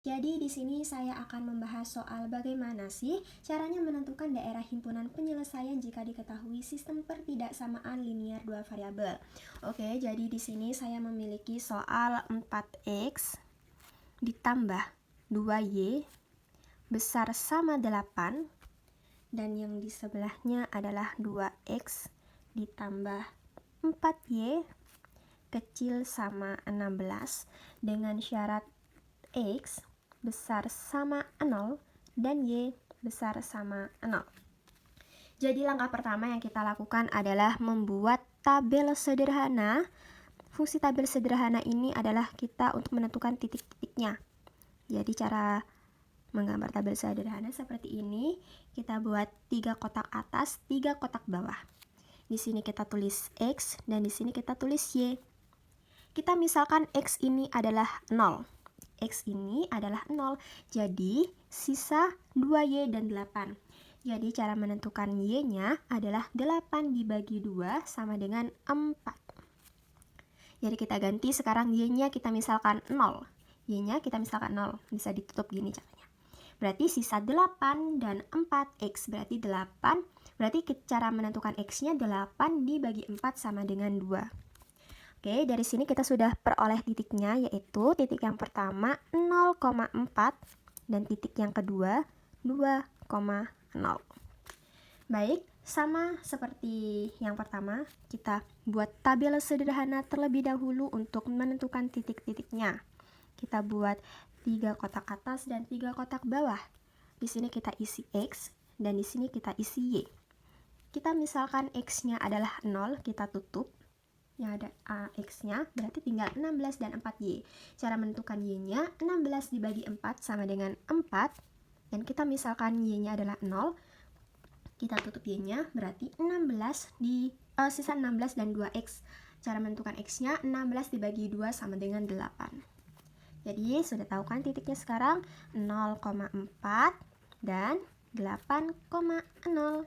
Jadi di sini saya akan membahas soal bagaimana sih caranya menentukan daerah himpunan penyelesaian jika diketahui sistem pertidaksamaan linier dua variabel. Oke, jadi di sini saya memiliki soal 4x ditambah 2y besar sama 8 dan yang di sebelahnya adalah 2x ditambah 4y kecil sama 16 dengan syarat x besar sama 0 dan y besar sama 0. Jadi langkah pertama yang kita lakukan adalah membuat tabel sederhana. Fungsi tabel sederhana ini adalah kita untuk menentukan titik-titiknya. Jadi cara menggambar tabel sederhana seperti ini, kita buat 3 kotak atas, 3 kotak bawah. Di sini kita tulis x dan di sini kita tulis y. Kita misalkan x ini adalah 0. X ini adalah 0, jadi sisa 2y dan 8. Jadi cara menentukan y-nya adalah 8 dibagi 2 sama dengan 4. Jadi kita ganti sekarang y-nya kita misalkan 0. Y-nya kita misalkan 0, bisa ditutup gini caranya. Berarti sisa 8 dan 4, x berarti 8. Berarti cara menentukan x-nya 8 dibagi 4 sama dengan 2. Oke, dari sini kita sudah peroleh titiknya, yaitu titik yang pertama 0,4 dan titik yang kedua 2,0. Baik, sama seperti yang pertama, kita buat tabel sederhana terlebih dahulu untuk menentukan titik-titiknya. Kita buat 3 kotak atas dan 3 kotak bawah. Di sini kita isi x dan di sini kita isi y. Kita misalkan x-nya adalah 0, kita tutup. Yang ada x-nya, berarti tinggal 16 dan 4y. Cara menentukan y-nya, 16 dibagi 4 sama dengan 4. Dan kita misalkan y-nya adalah 0. Kita tutup y-nya, berarti 16 sisa 16 dan 2x. Cara menentukan x-nya, 16 dibagi 2 sama dengan 8. Jadi, sudah tahu kan titiknya sekarang? 0,4 dan 8,0.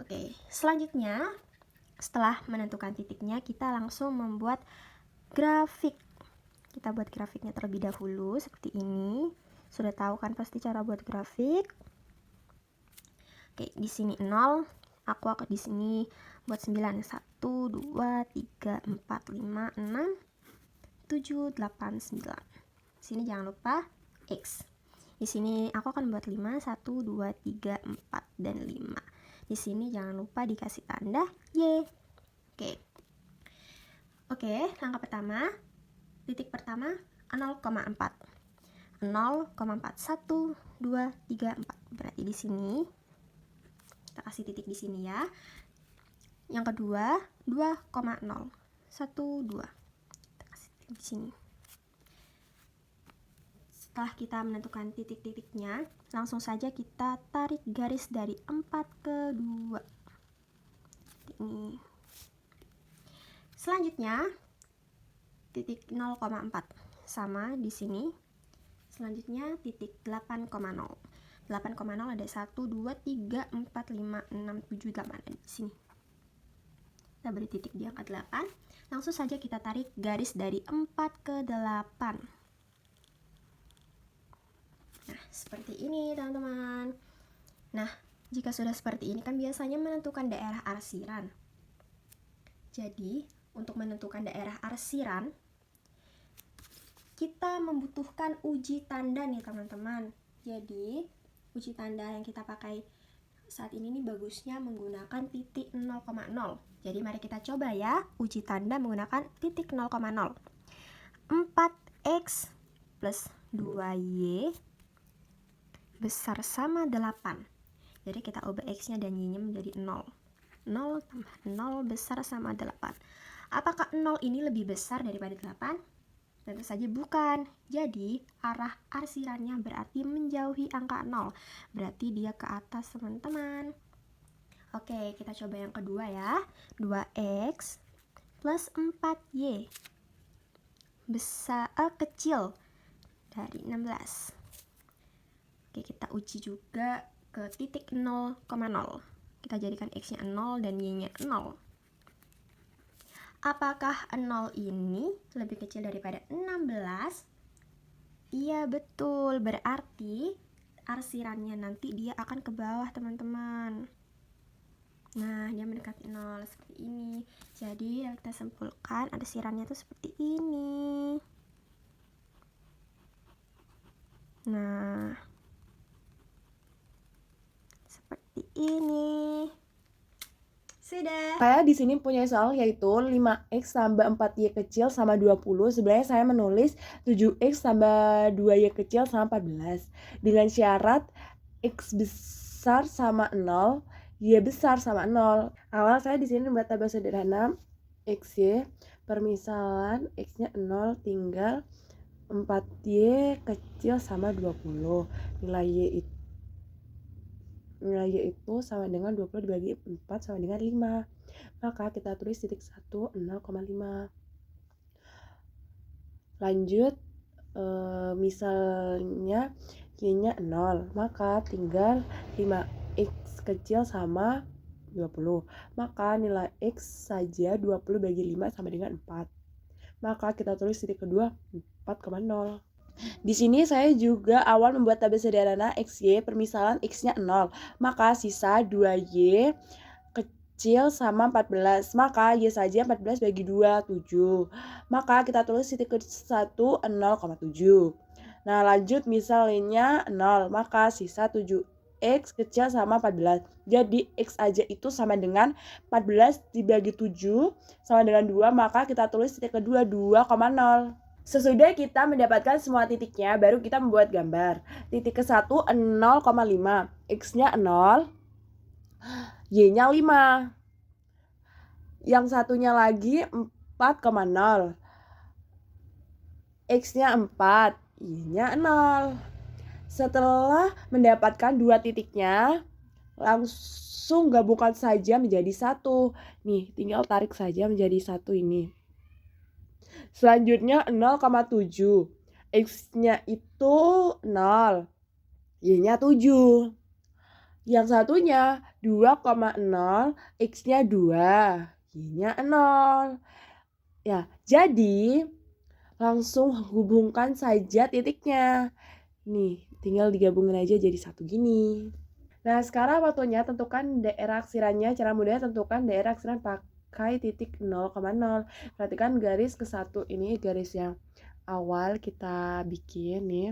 Oke, selanjutnya, setelah menentukan titiknya, kita langsung membuat grafik. Kita buat grafiknya terlebih dahulu seperti ini. Sudah tahu kan pasti cara buat grafik. Oke, di sini 0, aku akan di sini buat 9. 1 2 3 4 5 6 7 8 9. Di sini jangan lupa x. Di sini aku akan buat 5 1 2 3 4 dan 5. Di sini jangan lupa dikasih tanda Y. Oke, langkah pertama, titik pertama 0,4. 0,4 1 2 3 4. Berarti di sini kita kasih titik di sini ya. Yang kedua 2,0 1 2. Kita kasih titik di sini. Setelah kita menentukan titik-titiknya, langsung saja kita tarik garis dari 4 ke 2. Ini. Selanjutnya, titik 0,4 sama di sini. Selanjutnya, titik 8,0. 8,0 ada 1, 2, 3, 4, 5, 6, 7, 8 ada di sini. Kita beri titik di angka 8. Langsung saja kita tarik garis dari 4 ke 8. Nah, seperti ini teman-teman. Nah, jika sudah seperti ini kan biasanya menentukan daerah arsiran. Jadi, untuk menentukan daerah arsiran, kita membutuhkan uji tanda nih teman-teman. Jadi, uji tanda yang kita pakai saat ini nih bagusnya menggunakan titik 0,0. Jadi, mari kita coba ya uji tanda menggunakan titik 0,0. 4x plus 2y besar sama 8. Jadi kita ubah x-nya dan y-nya menjadi 0. 0 tambah 0 besar sama 8. Apakah 0 ini lebih besar daripada 8? Tentu saja bukan. Jadi arah arsirannya berarti menjauhi angka 0. Berarti dia ke atas teman-teman. Oke, kita coba yang kedua ya. 2x plus 4y besar kecil dari 16. Oke, kita uji juga ke titik 0,0. Kita jadikan x-nya 0 dan y-nya 0. Apakah 0 ini lebih kecil daripada 16? Iya betul, berarti arsirannya nanti dia akan ke bawah teman-teman. Nah, dia mendekati 0 seperti ini. Jadi kita simpulkan arsirannya tuh seperti ini. Nah, seperti ini. Sudah. Saya di sini punya soal yaitu 5x tambah 4y kecil sama 20. Sebenarnya saya menulis 7x tambah 2y kecil sama 14. Dengan syarat x besar sama 0, y besar sama 0. Awal saya di sini membuat tabel sederhana xy, permisalan x-nya 0 tinggal 4y kecil sama 20. Nilai y itu sama dengan 20 dibagi 4 sama dengan 5. Maka kita tulis titik 1 0,5. Lanjut, misalnya y-nya 0, maka tinggal 5x kecil sama 20. Maka nilai x saja 20 bagi 5 sama dengan 4. Maka kita tulis titik kedua 4,0. Di sini saya juga awal membuat tabel sederhana XY, permisalan X-nya 0. Maka sisa 2Y kecil sama 14. Maka Y saja 14 bagi 2, 7. Maka kita tulis titik ke 1, 0,7. Nah, lanjut misalnya 0. Maka sisa 7X kecil sama 14. Jadi X aja itu sama dengan 14 dibagi 7 sama dengan 2. Maka kita tulis titik kedua 2,0. Sesudah kita mendapatkan semua titiknya, baru kita membuat gambar. Titik ke-1 0,5, X-nya 0, Y-nya 5. Yang satunya lagi 4,0, X-nya 4, Y-nya 0. Setelah mendapatkan dua titiknya, langsung gabungkan saja menjadi 1. Nih, tinggal tarik saja menjadi 1 ini. Selanjutnya 0,7. X-nya itu 0. Y-nya 7. Yang satunya 2,0. X-nya 2. Y-nya 0. Ya, jadi langsung hubungkan saja titiknya. Nih, tinggal digabungin aja jadi 1 gini. Nah, sekarang waktunya tentukan daerah aksirannya. Cara mudahnya tentukan daerah aksiran pakai titik 0,0. Perhatikan garis ke-1 ini garis yang awal kita bikin nih.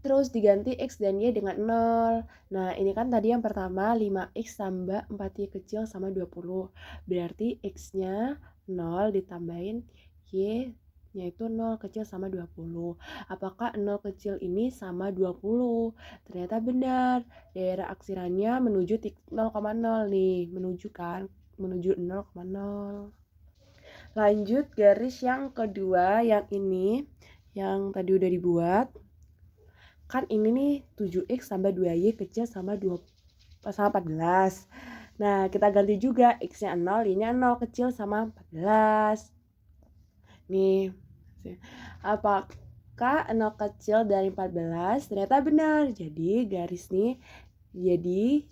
Terus diganti X dan Y dengan 0. Nah, ini kan tadi yang pertama 5X tambah 4Y kecil sama 20. Berarti X-nya 0 ditambahin Y-nya itu 0 kecil sama 20. Apakah 0 kecil ini sama 20? Ternyata benar. Daerah aksirannya menuju 0,0 nih. Menuju kan? Menuju 0,0. Lanjut garis yang kedua, yang ini. Yang tadi udah dibuat. Kan ini nih 7X tambah 2Y kecil sama 14. Nah, kita ganti juga X-nya 0, Y-nya 0 kecil sama 14. Nih, apakah 0 kecil dari 14? Ternyata benar. Jadi garis nih, jadi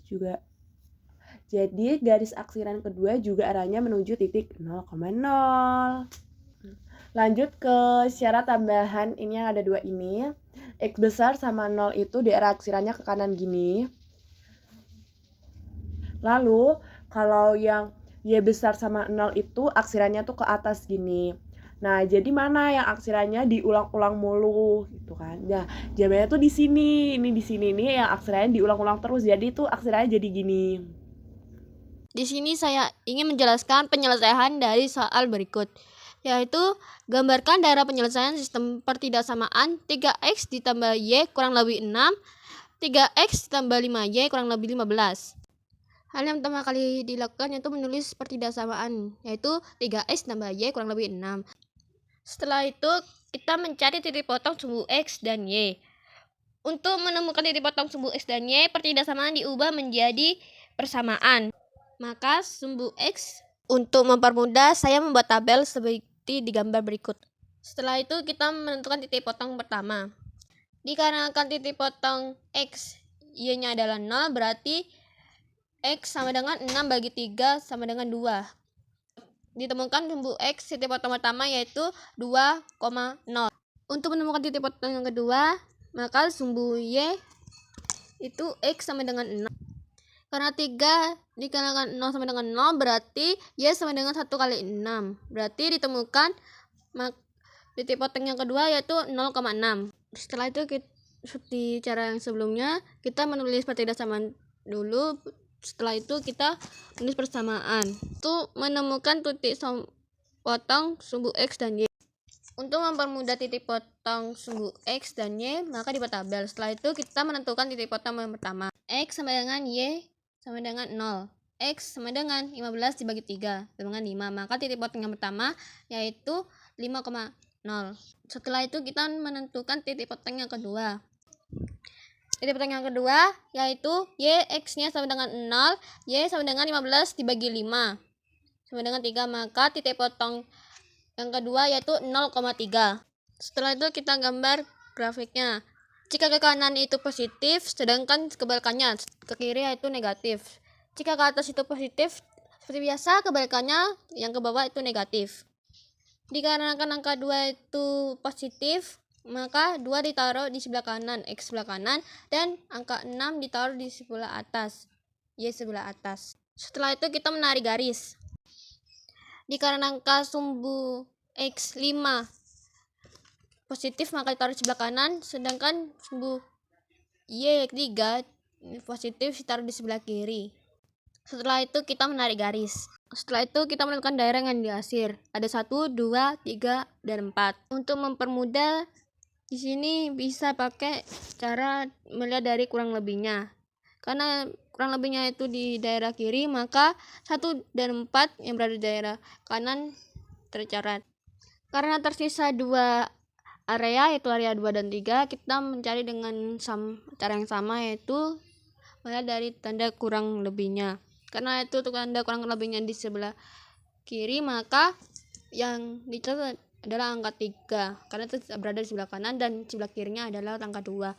garis aksiran kedua juga arahnya menuju titik 0,0. Lanjut ke syarat tambahan ini yang ada 2 ini. X besar sama 0 itu daerah aksirannya ke kanan gini. Lalu kalau yang Y besar sama 0 itu aksirannya tuh ke atas gini. Nah, jadi mana yang aksirannya diulang-ulang mulu gitu kan. Nah, jawabannya tuh di sini. Ini di sini nih yang aksirannya diulang-ulang terus. Jadi tuh aksirannya jadi gini. Di sini saya ingin menjelaskan penyelesaian dari soal berikut, yaitu gambarkan daerah penyelesaian sistem pertidaksamaan 3x ditambah y kurang lebih 6, 3x ditambah 5y kurang lebih 15. Hal yang pertama kali dilakukan yaitu menulis pertidaksamaan, yaitu 3x tambah y kurang lebih 6. Setelah itu, kita mencari titik potong sumbu x dan y. Untuk menemukan titik potong sumbu x dan y, pertidaksamaan diubah menjadi persamaan. Maka sumbu x, untuk mempermudah saya membuat tabel seperti di gambar berikut. Setelah itu kita menentukan titik potong pertama. Dikarenakan titik potong x y-nya adalah 0, berarti x sama dengan 6 bagi 3 sama dengan 2. Ditemukan sumbu x titik potong pertama yaitu 2,0. Untuk menemukan titik potong yang kedua, maka sumbu Y itu X sama dengan 6. Karena 3 dikalikan 0 sama dengan 0, berarti Y sama dengan 1 kali 6. Berarti ditemukan titik potong yang kedua yaitu 0,6. Setelah itu seperti cara yang sebelumnya, kita menulis pertidaksamaan dulu. Setelah itu kita menulis persamaan. Untuk menemukan titik potong sumbu X dan Y. Untuk mempermudah titik potong sumbu X dan Y, maka dibuat tabel. Setelah itu kita menentukan titik potong yang pertama. X sama dengan Y sama dengan 0. X sama dengan 15 dibagi 3 dengan 5. Maka titik potong yang pertama yaitu 5,0. Setelah itu kita menentukan titik potong yang kedua. Titik potong yang kedua yaitu Y X-nya sama dengan 0, Y sama dengan 15 dibagi 5 sama dengan 3. Maka titik potong yang kedua yaitu 0,3. Setelah itu kita gambar grafiknya. Jika ke kanan itu positif, sedangkan kebalikannya ke kiri yaitu negatif. Jika ke atas itu positif, seperti biasa, kebalikannya yang ke bawah itu negatif. Dikarenakan angka 2 itu positif, maka 2 ditaruh di sebelah kanan, X sebelah kanan, dan angka 6 ditaruh di sebelah atas, Y sebelah atas. Setelah itu kita menarik garis. Dikarenakan angka sumbu X 5 positif, maka ditaruh di sebelah kanan, sedangkan sumbu Y 3 positif ditaruh di sebelah kiri. Setelah itu kita menarik garis. Setelah itu kita menentukan daerah yang diasir. Ada 1, 2, 3, dan 4. Untuk mempermudah, di sini bisa pakai cara melihat dari kurang lebihnya. Karena kurang lebihnya itu di daerah kiri, maka 1 dan 4 yang berada di daerah kanan tercatat. Karena tersisa 2 area, yaitu area 2 dan 3, kita mencari dengan cara yang sama, yaitu melihat dari tanda kurang lebihnya. Karena itu tanda kurang lebihnya di sebelah kiri, maka yang dicatat adalah angka 3, karena itu berada di sebelah kanan, dan sebelah kirinya adalah angka 2.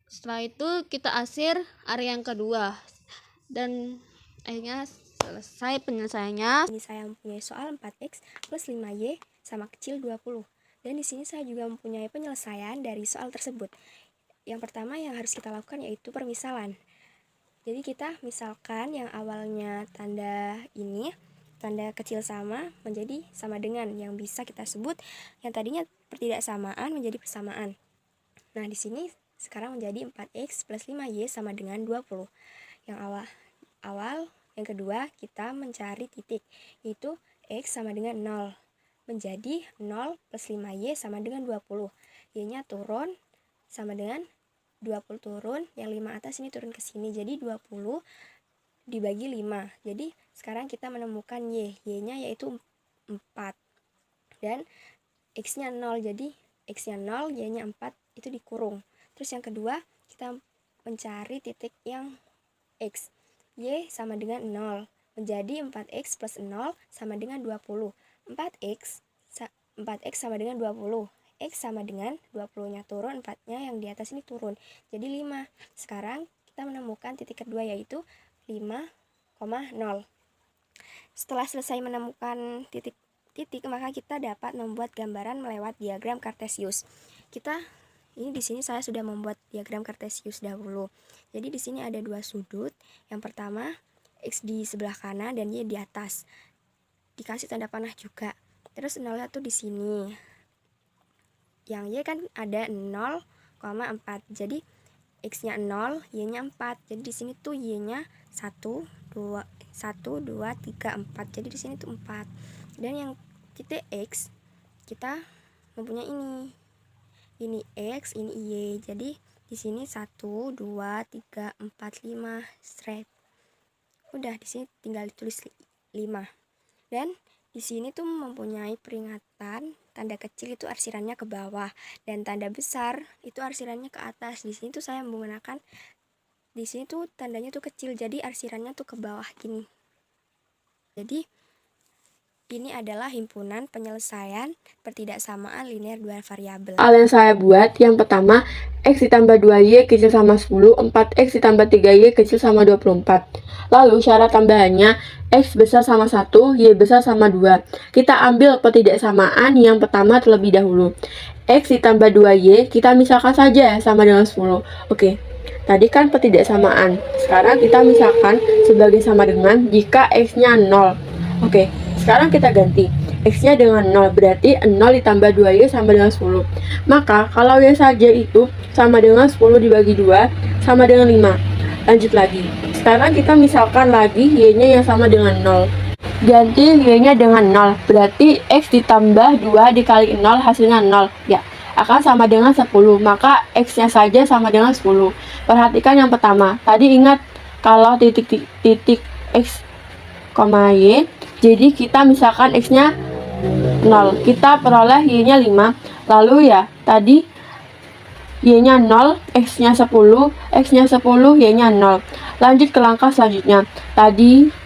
Setelah itu kita asir area yang kedua, dan akhirnya selesai penyelesaiannya. Ini saya mempunyai soal 4x plus 5y sama kecil 20. Dan di sini saya juga mempunyai penyelesaian dari soal tersebut. Yang pertama yang harus kita lakukan yaitu permisalan. Jadi kita misalkan yang awalnya tanda ini, tanda kecil sama menjadi sama dengan, yang bisa kita sebut yang tadinya pertidaksamaan menjadi persamaan. Nah, di sini sekarang menjadi 4x plus 5y sama dengan 20. Yang awal yang kedua kita mencari titik, yaitu x sama dengan 0. Menjadi 0 plus 5y sama dengan 20. Y-nya turun sama dengan 20 turun, yang 5 atas ini turun ke sini. Jadi 20 dibagi 5. Jadi sekarang kita menemukan y-nya yaitu 4. Dan x-nya 0. Jadi x-nya 0, y-nya 4, itu dikurung. Terus yang kedua, kita mencari titik yang x. Y sama dengan 0. Menjadi 4x plus 0 sama dengan 20. 4x sama dengan 20. X sama dengan 20-nya turun, 4-nya yang di atas ini turun. Jadi 5. Sekarang kita menemukan titik kedua yaitu 5,0. Setelah selesai menemukan titik, maka kita dapat membuat gambaran melewat diagram Kartesius. Ini di sini saya sudah membuat diagram Kartesius dahulu. Jadi di sini ada 2 sudut. Yang pertama X di sebelah kanan dan Y di atas. Dikasih tanda panah juga. Terus 0-nya tuh di sini. Yang Y kan ada 0,4. Jadi X-nya 0, Y-nya 4. Jadi di sini tuh Y-nya 1, 2, 3, 4. Jadi di sini tuh 4. Dan yang titik X kita mempunyai ini. Ini X, ini Y. Jadi di sini 1, 2, 3, 4, 5 straight. Udah, di sini tinggal ditulis 5. Dan di sini tuh mempunyai peringatan, tanda kecil itu arsirannya ke bawah dan tanda besar itu arsirannya ke atas. Di sini tuh saya menggunakan, di sini tuh tandanya tuh kecil, jadi arsirannya tuh ke bawah gini. Jadi ini adalah himpunan penyelesaian pertidaksamaan linear dua variabel. Hal yang saya buat, yang pertama, X ditambah 2Y kecil sama 10, 4X ditambah 3Y kecil sama 24. Lalu syarat tambahannya, X besar sama 1, Y besar sama 2. Kita ambil pertidaksamaan yang pertama terlebih dahulu. X ditambah 2Y, kita misalkan saja sama dengan 10. Oke, tadi kan ketidaksamaan. Sekarang kita misalkan sebagai sama dengan jika X-nya 0. Oke, sekarang kita ganti. X-nya dengan 0, berarti 0 ditambah 2Y sama dengan 10. Maka, kalau Y saja itu sama dengan 10 dibagi 2, sama dengan 5. Lanjut lagi. Sekarang kita misalkan lagi Y-nya yang sama dengan 0. Ganti Y-nya dengan 0, berarti X ditambah 2 dikali 0 hasilnya 0. Ya, akan sama dengan 10, maka X-nya saja sama dengan 10. Perhatikan yang pertama, tadi ingat kalau titik X, Y, jadi kita misalkan X-nya 0, kita peroleh Y-nya 5, lalu ya, tadi Y-nya 0, X-nya 10, X-nya 10, Y-nya 0. Lanjut ke langkah selanjutnya, tadi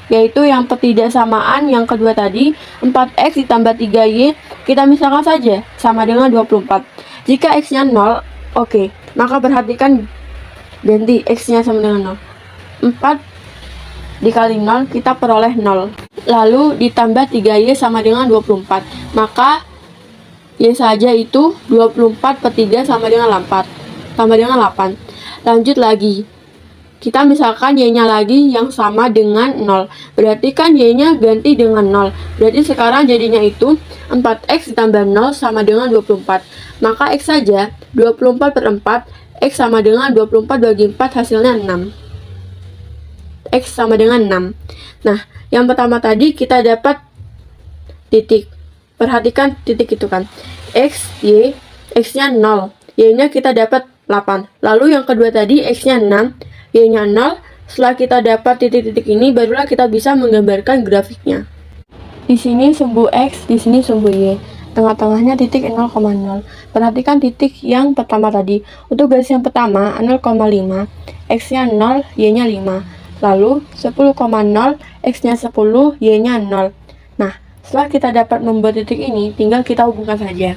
yaitu yang ketidaksamaan yang kedua tadi, 4X ditambah 3Y, kita misalkan saja sama dengan 24. Jika X-nya 0, oke, maka perhatikan ganti X-nya sama dengan 0. 4 dikali 0, kita peroleh 0. Lalu ditambah 3Y sama dengan 24, maka Y saja itu 24 per 3 sama dengan 8. Sama dengan 8. Lanjut lagi. Kita misalkan Y-nya lagi yang sama dengan 0. Berarti kan Y-nya ganti dengan 0. Berarti sekarang jadinya itu 4X ditambah 0 sama dengan 24. Maka X saja 24 per 4. X sama dengan 24 bagi 4 hasilnya 6. X sama dengan 6. Nah, yang pertama tadi kita dapat titik. Perhatikan titik itu kan. X, Y, X-nya 0. Y-nya kita dapat 8. Lalu yang kedua tadi X-nya 6. Y-nya 0, setelah kita dapat titik-titik ini, barulah kita bisa menggambarkan grafiknya. Di sini sumbu X, di sini sumbu Y. Tengah-tengahnya titik 0,0. Perhatikan titik yang pertama tadi. Untuk garis yang pertama, 0,5. X-nya 0, Y-nya 5. Lalu, 10,0, X-nya 10, Y-nya 0. Nah, setelah kita dapat membuat titik ini, tinggal kita hubungkan saja.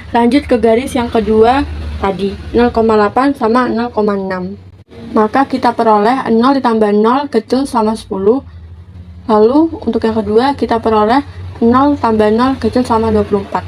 Lanjut ke garis yang kedua tadi, 0,8 sama 0,6. Maka kita peroleh 0 ditambah 0 kecil sama 10. Lalu untuk yang kedua kita peroleh 0 tambah 0 kecil sama 24.